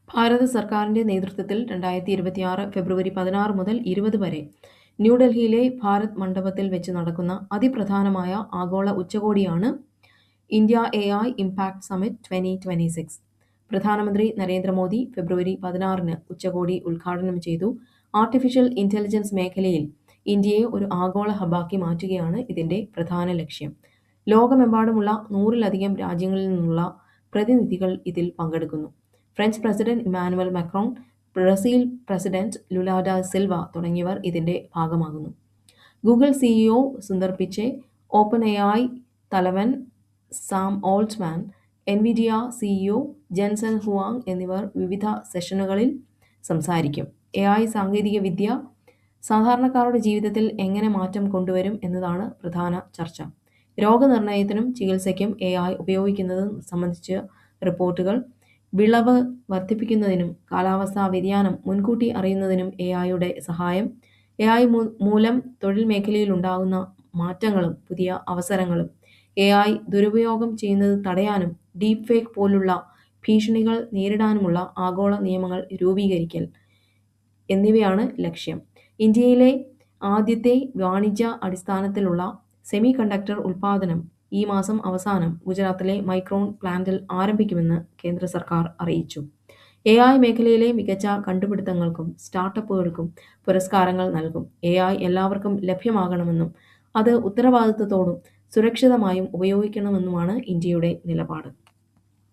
ഭാരത സർക്കാരിന്റെ നേതൃത്വത്തിൽ 2026 ഫെബ്രുവരി 16 മുതൽ 20 വരെ ന്യൂഡൽഹിയിലെ ഭാരത് മണ്ഡപത്തിൽ വെച്ച് നടക്കുന്ന അതിപ്രധാനമായ ആഗോള ഉച്ചകോടിയാണ് ഇന്ത്യ AI ഇംപാക്ട് സമ്മിറ്റ് 2026. പ്രധാനമന്ത്രി നരേന്ദ്രമോദി ഫെബ്രുവരി 16-ന് ഉച്ചകോടി ഉദ്ഘാടനം ചെയ്തു. ആർട്ടിഫിഷ്യൽ ഇന്റലിജൻസ് മേഖലയിൽ ഇന്ത്യയെ ഒരു ആഗോള ഹബ്ബാക്കി മാറ്റുകയാണ് ഇതിന്റെ പ്രധാന ലക്ഷ്യം. ലോകമെമ്പാടുമുള്ള 100-ലധികം രാജ്യങ്ങളിൽ നിന്നുള്ള പ്രതിനിധികൾ ഇതിൽ പങ്കെടുക്കുന്നു. French president Emmanuel Macron, Brazil president Lula da Silva തുടങ്ങിയവർ ഇതിന്റെ ഭാഗമാകുന്നു. Google CEO Sundar Pichai, open AI തലവൻ Sam Altman, Nvidia CEO Jensen Huang എന്നിവർ വിവിധ സെഷനുകളിൽ സംസാരിക്കും. AI സാങ്കേതികവിദ്യ സാധാരണക്കാരുടെ ജീവിതത്തിൽ എങ്ങനെ മാറ്റം കൊണ്ടുവരും എന്നതാണ് പ്രധാന ചർച്ച. രോഗനിർണയത്തിനും ചികിത്സയ്ക്കും AI ഉപയോഗിക്കുന്നത് സംബന്ധിച്ച് റിപ്പോർട്ടുകൾ, വിളവ് വർദ്ധിപ്പിക്കുന്നതിനും കാലാവസ്ഥാ വ്യതിയാനം മുൻകൂട്ടി അറിയുന്നതിനും AIയുടെ സഹായം, AI മൂലം തൊഴിൽ മേഖലയിലുണ്ടാകുന്ന മാറ്റങ്ങളും പുതിയ അവസരങ്ങളും, AI ദുരുപയോഗം ചെയ്യുന്നത് തടയാനും ഡീപ് ഫേക്ക് പോലുള്ള ഭീഷണികൾ നേരിടാനുമുള്ള ആഗോള നിയമങ്ങൾ രൂപീകരിക്കൽ എന്നിവയാണ് ലക്ഷ്യം. ഇന്ത്യയിലെ ആദ്യത്തെ വാണിജ്യ അടിസ്ഥാനത്തിലുള്ള സെമി കണ്ടക്ടർ ഉൽപ്പാദനം ഈ മാസം അവസാനം ഗുജറാത്തിലെ മൈക്രോൺ പ്ലാന്റിൽ ആരംഭിക്കുമെന്ന് കേന്ദ്ര സർക്കാർ അറിയിച്ചു. AI മേഖലയിലെ മികച്ച കണ്ടുപിടുത്തങ്ങൾക്കും സ്റ്റാർട്ടപ്പുകൾക്കും പുരസ്കാരങ്ങൾ നൽകും. AI എല്ലാവർക്കും ലഭ്യമാകണമെന്നും അത് ഉത്തരവാദിത്തത്തോടും സുരക്ഷിതമായും ഉപയോഗിക്കണമെന്നുമാണ് ഇന്ത്യയുടെ നിലപാട്.